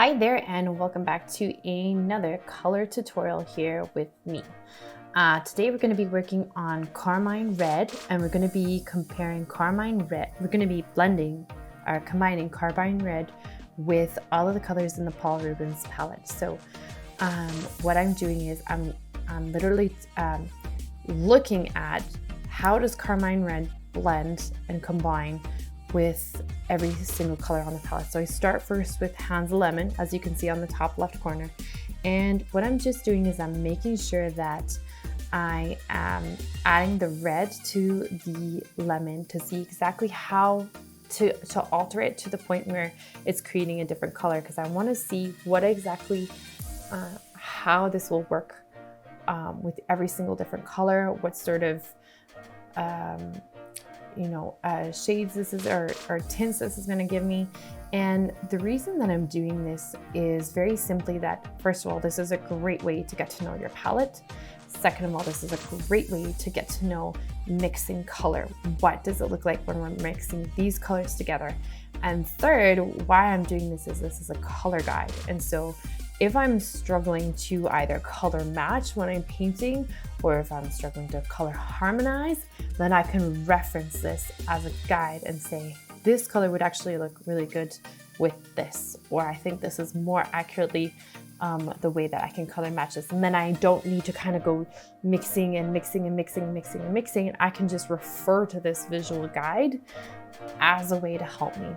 Hi there and welcome back to another color tutorial here with me. Today we're going to be working on carmine red, and we're going to be comparing carmine red. We're going to be blending or combining carmine red with all of the colors in the Paul Rubens palette. So what I'm doing is I'm literally looking at how does carmine red blend and combine with every single color on the palette. So I start first with Hands of Lemon, as you can see on the top left corner. And what I'm just doing is I'm making sure that I am adding the red to the lemon to see exactly how to alter it to the point where it's creating a different color, because I want to see what exactly how this will work with every single different color, what sort of shades this is or tints this is going to give me. And the reason that I'm doing this is very simply that, first of all, this is a great way to get to know your palette. Second of all, this is a great way to get to know mixing color. What does it look like when we're mixing these colors together? And third, why I'm doing this is a color guide. And so if I'm struggling to either color match when I'm painting, or if I'm struggling to color harmonize, then I can reference this as a guide and say, this color would actually look really good with this, or I think this is more accurately the way that I can color match this. And then I don't need to kind of go mixing and mixing and mixing and mixing and mixing. I can just refer to this visual guide as a way to help me.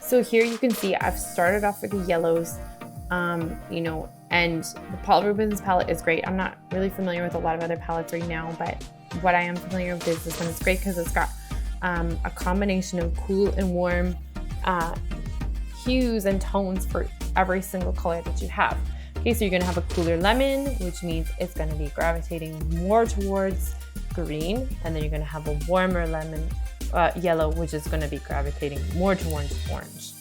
So here you can see I've started off with the yellows. And the Paul Rubens palette is great. I'm not really familiar with a lot of other palettes right now, but what I am familiar with is this one. It's great because it's got a combination of cool and warm hues and tones for every single color that you have. Okay, so you're gonna have a cooler lemon, which means it's gonna be gravitating more towards green, and then you're gonna have a warmer lemon, yellow, which is gonna be gravitating more towards orange.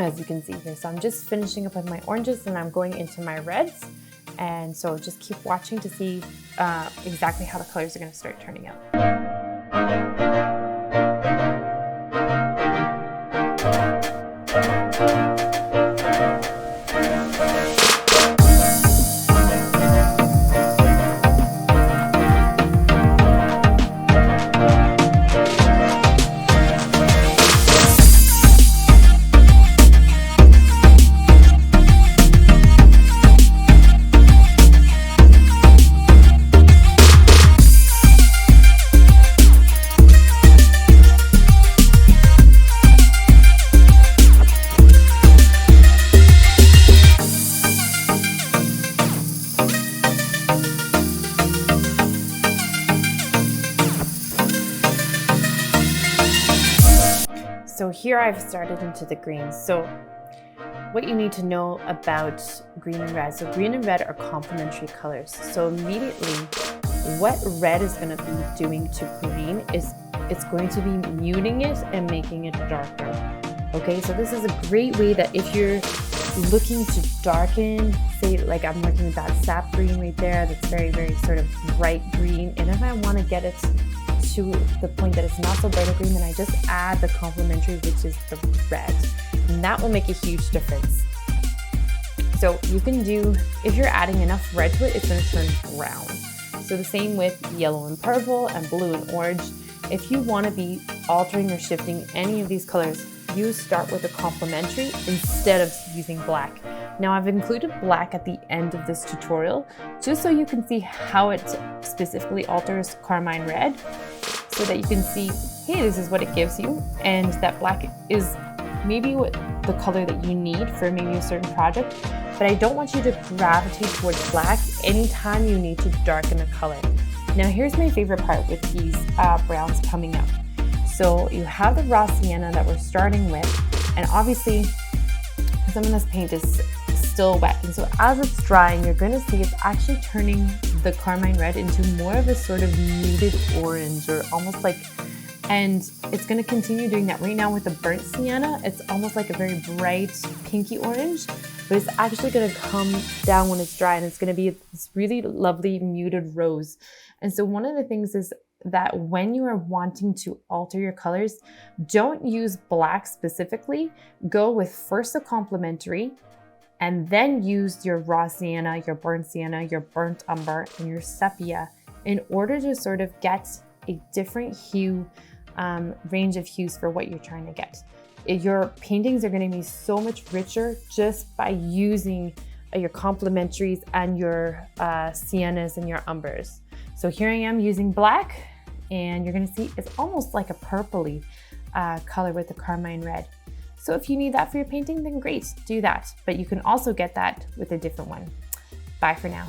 As you can see here. So I'm just finishing up with my oranges and I'm going into my reds. And so just keep watching to see exactly how the colors are going to start turning out. So here I've started into the greens. So what you need to know about green and red. So green and red are complementary colors. So immediately what red is going to be doing to green is it's going to be muting it and making it darker. Okay, so this is a great way that if you're looking to darken, say like I'm working with that sap green right there, that's very, very sort of bright green. And if I want to get it to the point that it's not so bright green, then I just add the complementary, which is the red, and that will make a huge difference. So you can do, if you're adding enough red to it, it's going to turn brown. So the same with yellow and purple and blue and orange. If you want to be altering or shifting any of these colors, you start with a complementary instead of using black. Now I've included black at the end of this tutorial just so you can see how it specifically alters carmine red, so that you can see, hey, this is what it gives you, and that black is maybe what the color that you need for maybe a certain project, but I don't want you to gravitate towards black anytime you need to darken a color. Now here's my favorite part with these browns coming up. So you have the raw sienna that we're starting with, and obviously some of this paint is still wet, and so as it's drying, you're going to see it's actually turning the carmine red into more of a sort of muted orange, or almost like, and it's going to continue doing that. Right now with the burnt sienna, it's almost like a very bright pinky orange, but it's actually going to come down when it's dry, and it's going to be this really lovely muted rose. And so one of the things is that when you are wanting to alter your colors, don't use black specifically. Go with first a complementary, and then use your raw sienna, your burnt umber, and your sepia in order to sort of get a different hue, range of hues for what you're trying to get. Your paintings are going to be so much richer just by using your complementaries and your siennas and your umbers. So here I am using black, and you're going to see it's almost like a purpley color with the carmine red. So if you need that for your painting, then great, do that. But you can also get that with a different one. Bye for now.